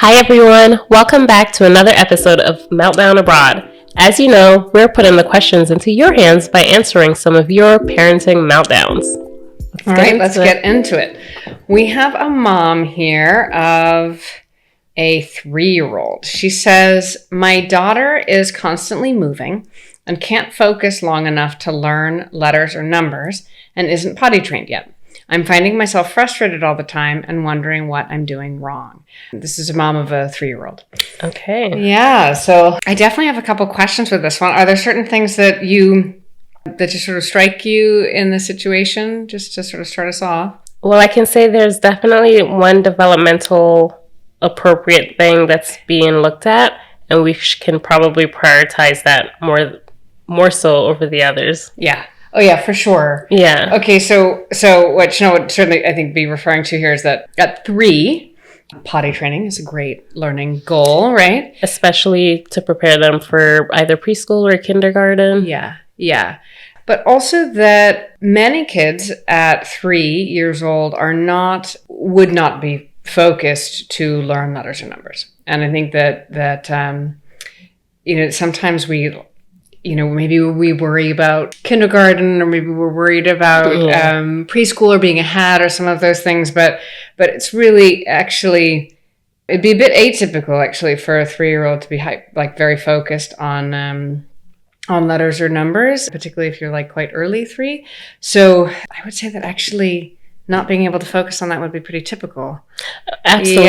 Hi everyone, welcome back to another episode of Meltdown Abroad. As you know, we're putting the questions into your hands by answering some of your parenting meltdowns. Let's get into it. We have a mom here of a 3-year-old. She says, my daughter is constantly moving and can't focus long enough to learn letters or numbers and isn't potty trained yet. I'm finding myself frustrated all the time and wondering what I'm doing wrong. This is a mom of a 3-year-old. Okay. Yeah, so I definitely have a couple questions with this one. Are there certain things that just sort of strike you in the situation, just to sort of start us off? Well, I can say there's definitely one developmental appropriate thing that's being looked at, and we can probably prioritize that more so over the others. Yeah. Oh yeah, for sure. Yeah. Okay, so what would certainly I think be referring to here is that at 3, potty training is a great learning goal, right? Especially to prepare them for either preschool or kindergarten. Yeah. But also that many kids at 3 years old would not be focused to learn letters or numbers. And I think that sometimes maybe we worry about kindergarten, or maybe we're worried about preschool or being ahead or some of those things. But it's really it'd be a bit atypical actually for a 3-year-old to be very focused on letters or numbers, particularly if you're quite early 3. So I would say that actually not being able to focus on that would be pretty typical. Absolutely,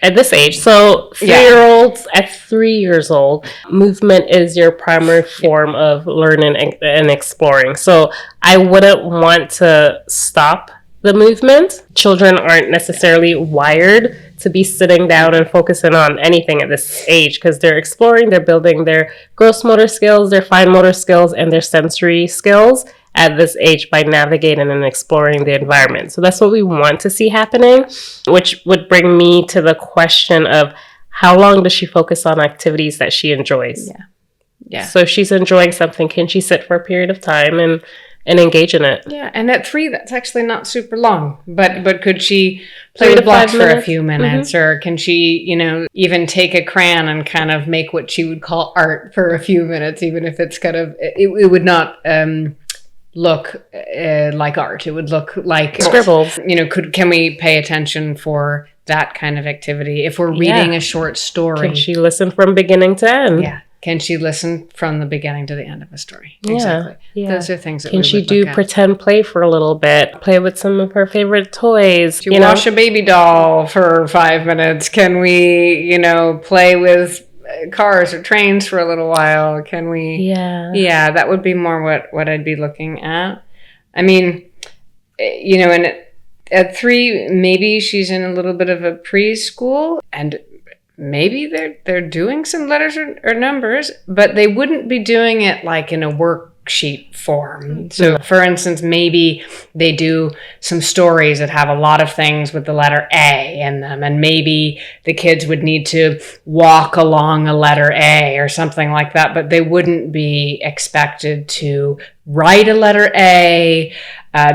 at this age. So 3-year-olds at 3 years old, movement is your primary form of learning and exploring. So I wouldn't want to stop the movement. Children aren't necessarily wired to be sitting down and focusing on anything at this age because they're exploring, they're building their gross motor skills, their fine motor skills, and their sensory skills at this age by navigating and exploring the environment. So that's what we want to see happening, which would bring me to the question of how long does she focus on activities that she enjoys? Yeah. So if she's enjoying something, can she sit for a period of time and engage in it? Yeah, and at 3, that's actually not super long. But could she play with blocks for a few minutes? Mm-hmm. Or can she, even take a crayon and kind of make what she would call art for a few minutes, even if it's kind of, it would not look like art. It would look like scribbles. Can we pay attention for that kind of activity? If we're reading a short story, can she listen from beginning to end? Yeah. Can she listen from the beginning to the end of a story? Exactly. Yeah. Those are things that can she do pretend play for a little bit? Play with some of her favorite toys. Can you wash a baby doll for 5 minutes? Can we, play with cars or trains for a little while? Can we? Yeah, that would be more what I'd be looking at. I mean, and at 3, maybe she's in a little bit of a preschool, and maybe they're doing some letters or numbers, but they wouldn't be doing it in a worksheet form. So for instance, maybe they do some stories that have a lot of things with the letter A in them, and maybe the kids would need to walk along a letter A or something like that, but they wouldn't be expected to write a letter A.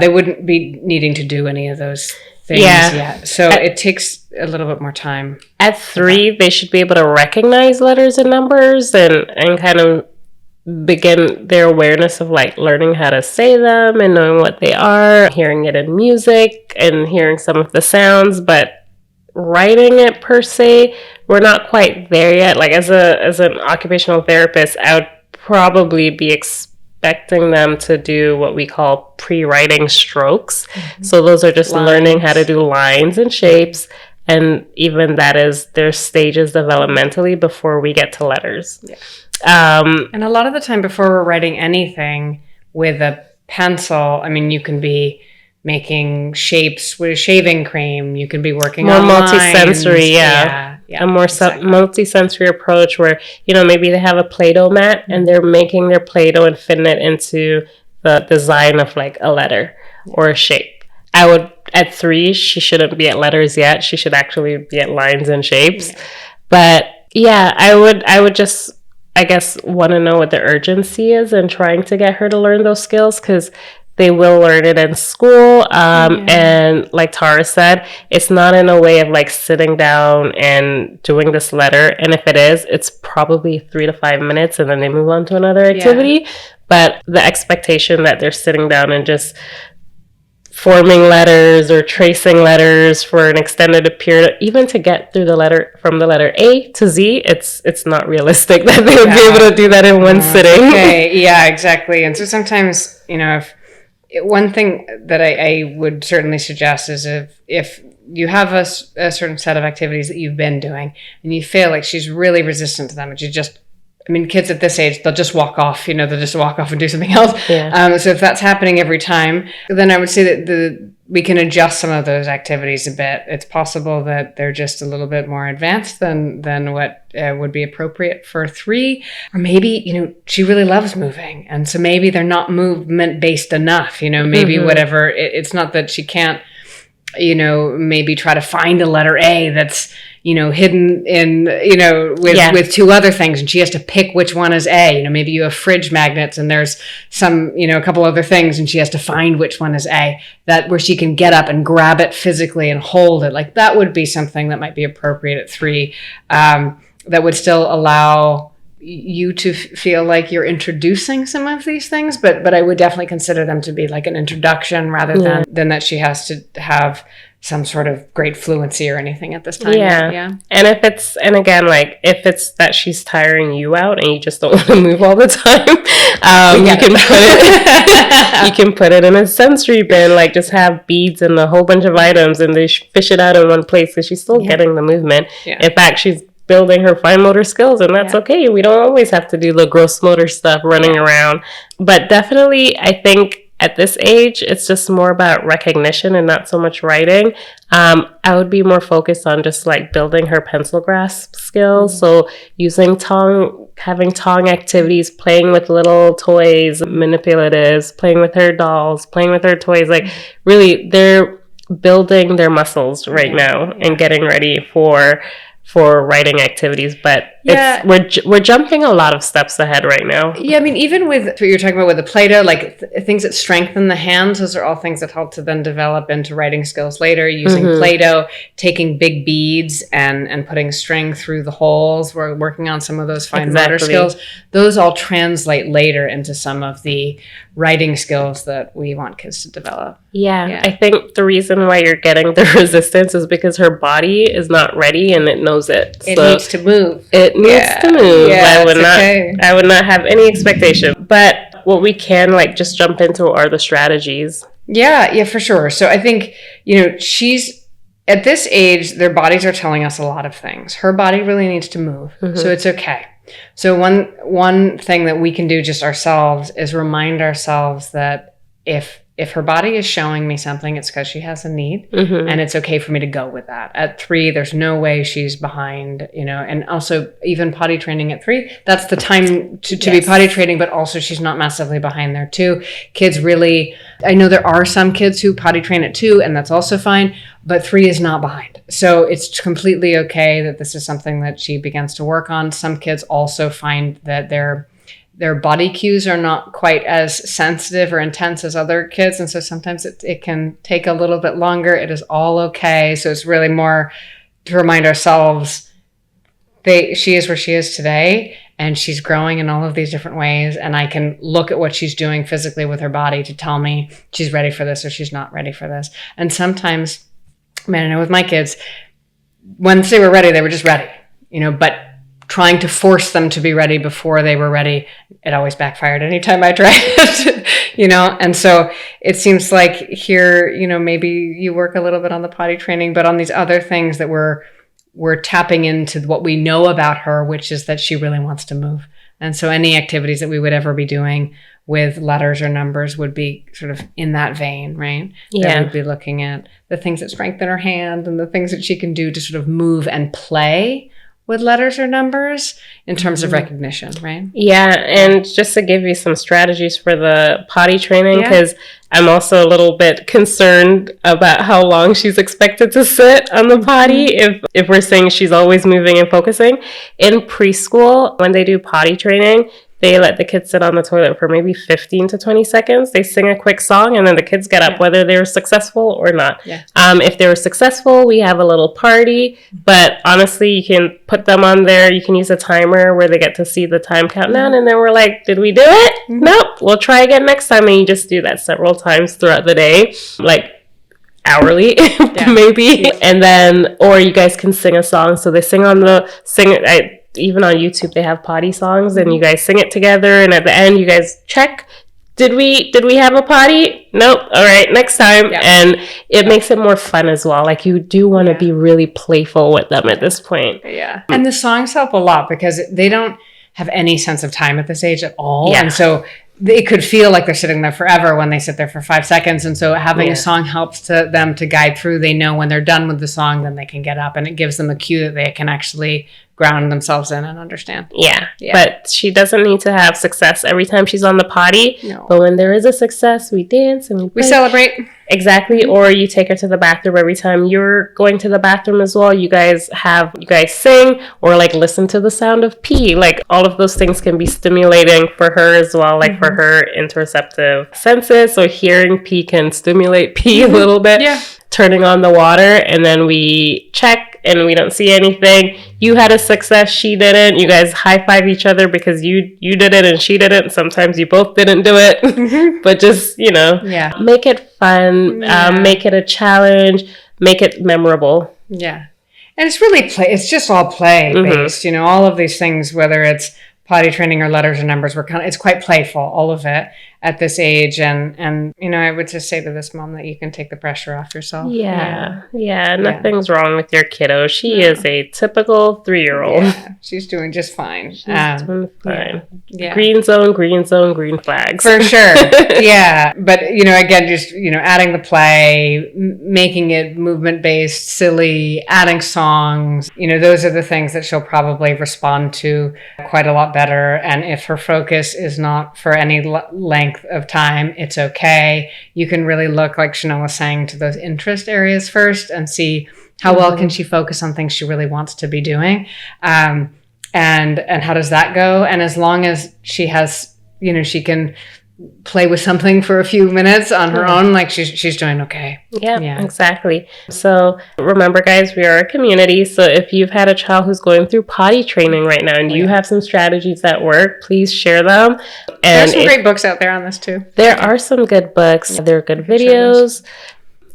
They wouldn't be needing to do any of those things yet. So it takes a little bit more time. At 3, they should be able to recognize letters and numbers and kind of begin their awareness of learning how to say them and knowing what they are, hearing it in music and hearing some of the sounds, but writing it per se, we're not quite there yet. As an occupational therapist, I would probably be expecting them to do what we call pre-writing strokes. Mm-hmm. So those are just learning how to do lines and shapes. And even that is their stages developmentally before we get to letters. Yeah. And a lot of the time before we're writing anything with a pencil, you can be making shapes with shaving cream. You can be working on multi-sensory, lines. A more multi-sensory approach where, maybe they have a Play-Doh mat and they're making their Play-Doh and fitting it into the design of a letter or a shape. At 3, she shouldn't be at letters yet. She should actually be at lines and shapes. Yeah. But I would just, I guess, want to know what the urgency is in trying to get her to learn those skills, because they will learn it in school. And like Tara said, it's not in a way of like sitting down and doing this letter. And if it is, it's probably 3 to 5 minutes and then they move on to another activity. But the expectation that they're sitting down and just forming letters or tracing letters for an extended period, even to get through the letter from the letter A to Z, it's not realistic that they would be able to do that in one sitting. Okay, yeah, exactly. And so sometimes, one thing that I would certainly suggest is if you have a certain set of activities that you've been doing and you feel like she's really resistant to them, and kids at this age, they'll just walk off, they'll just walk off and do something else. Yeah. So if that's happening every time, then I would say that we can adjust some of those activities a bit. It's possible that they're just a little bit more advanced than what would be appropriate for 3. Or maybe, she really loves moving. And so maybe they're not movement based enough, maybe whatever. It's not that she can't, maybe try to find a letter A that's, hidden in, with 2 other things, and she has to pick which one is A. Maybe you have fridge magnets and there's some, a couple other things, and she has to find which one is A, that where she can get up and grab it physically and hold it. Like that would be something that might be appropriate at 3, that would still allow you to feel like you're introducing some of these things, but I would definitely consider them to be like an introduction rather than that she has to have some sort of great fluency or anything at this time. Yeah. And if it's that she's tiring you out and you just don't want to move all the time, you can put it in a sensory bin, like just have beads and a whole bunch of items and they fish it out in one place because she's still getting the movement. Yeah. In fact, she's building her fine motor skills, and that's okay. We don't always have to do the gross motor stuff running around. But definitely, I think at this age, it's just more about recognition and not so much writing. I would be more focused on just like building her pencil grasp skills. So using having tongue activities, playing with little toys, manipulatives, playing with her dolls, playing with her toys. Like really, they're building their muscles right now and getting ready for writing activities, but we're jumping a lot of steps ahead right now. Yeah, even with what you're talking about with the Play-Doh, like things that strengthen the hands, those are all things that help to then develop into writing skills later. Using Play-Doh, taking big beads and putting string through the holes. We're working on some of those fine motor skills. Those all translate later into some of the writing skills that we want kids to develop. Yeah, I think the reason why you're getting the resistance is because her body is not ready and it knows it. It needs to move. It needs to move. Yeah, I would not have any expectation. But what we can just jump into are the strategies. Yeah, for sure. So I think, she's at this age, their bodies are telling us a lot of things. Her body really needs to move. So it's okay. So one thing that we can do just ourselves is remind ourselves that if her body is showing me something, it's because she has a need, and it's okay for me to go with that. At 3, there's no way she's behind, and also even potty training at 3, that's the time to be potty training, but also she's not massively behind there too. Kids really, I know there are some kids who potty train at 2, and that's also fine, but 3 is not behind. So it's completely okay that this is something that she begins to work on. Some kids also find that their body cues are not quite as sensitive or intense as other kids. And so sometimes it can take a little bit longer. It is all okay. So it's really more to remind ourselves she is where she is today, and she's growing in all of these different ways. And I can look at what she's doing physically with her body to tell me she's ready for this or she's not ready for this. And sometimes, I know with my kids, once they were ready, they were just ready, but trying to force them to be ready before they were ready, it always backfired anytime I tried it, and so it seems like here, maybe you work a little bit on the potty training, but on these other things that we're tapping into what we know about her, which is that she really wants to move. And so any activities that we would ever be doing with letters or numbers would be sort of in that vein, right? Yeah. That we'd be looking at the things that strengthen her hand and the things that she can do to sort of move and play with letters or numbers in terms of recognition, right? Yeah, and just to give you some strategies for the potty training, because I'm also a little bit concerned about how long she's expected to sit on the potty if we're saying she's always moving and focusing. In preschool, when they do potty training, they let the kids sit on the toilet for maybe 15 to 20 seconds. They sing a quick song, and then the kids get up, whether they were successful or not. Yeah. If they were successful, we have a little party. But honestly, you can put them on there. You can use a timer where they get to see the time countdown, and then we're like, did we do it? Nope. We'll try again next time. And you just do that several times throughout the day, like hourly, maybe. And then, or you guys can sing a song. So they sing even on YouTube, they have potty songs, and you guys sing it together. And at the end, you guys check, did we have a potty? Nope. All right, next time. Yeah. And it makes it more fun as well. Like, you do want to be really playful with them at this point. Yeah. And the songs help a lot because they don't have any sense of time at this age at all. Yeah. And so it could feel like they're sitting there forever when they sit there for 5 seconds. And so having a song helps them to guide through. They know when they're done with the song, then they can get up, and it gives them a cue that they can actually ground themselves in and understand. Yeah. But she doesn't need to have success every time she's on the potty. No. But when there is a success, we dance and we celebrate. Exactly. Or you take her to the bathroom every time you're going to the bathroom as well. You guys sing, or like listen to the sound of pee. Like, all of those things can be stimulating for her as well, like for her interoceptive senses. So hearing pee can stimulate pee a little bit. Yeah. Turning on the water, and then we check and we don't see anything. You had a success, she didn't. You guys high five each other because you did it and she didn't. Sometimes you both didn't do it. But just, make it fun, make it a challenge, make it memorable. Yeah. And it's really it's just all play based, all of these things, whether it's potty training or letters or numbers, it's quite playful, all of it at this age. And I would just say to this mom that you can take the pressure off yourself. Yeah. Nothing's wrong with your kiddo. She is a typical 3-year-old. Yeah, she's doing just fine. She's doing fine. Yeah. Green zone, green flags. For sure. Yeah. But, again, just, adding the play, making it movement-based, silly, adding songs, those are the things that she'll probably respond to quite a lot better. And if her focus is not for any length of time, it's okay. You can really look, like Chanel was saying, to those interest areas first and see how well can she focus on things she really wants to be doing, and how does that go. And as long as she has, she can play with something for a few minutes on her own, like she's doing okay. Yeah, exactly. So remember, guys, we are a community. So if you've had a child who's going through potty training right now and you have some strategies that work, please share them. And there's some great books out there on this too. There are some good books. There are good videos.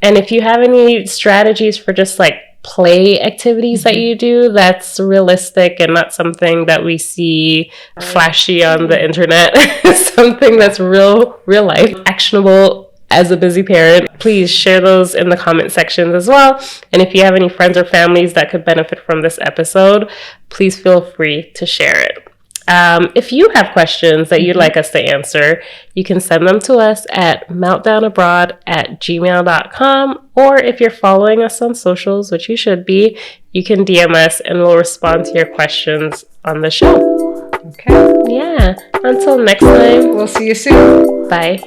And if you have any strategies for just like play activities that you do that's realistic and not something that we see flashy on the internet, something that's real life, actionable as a busy parent, please share those in the comment sections as well. And if you have any friends or families that could benefit from this episode, please feel free to share it. If you have questions that you'd like us to answer, you can send them to us at meltdownabroad@gmail.com, or if you're following us on socials, which you should be, you can DM us and we'll respond to your questions on the show. Okay. Yeah. Until next time. We'll see you soon. Bye.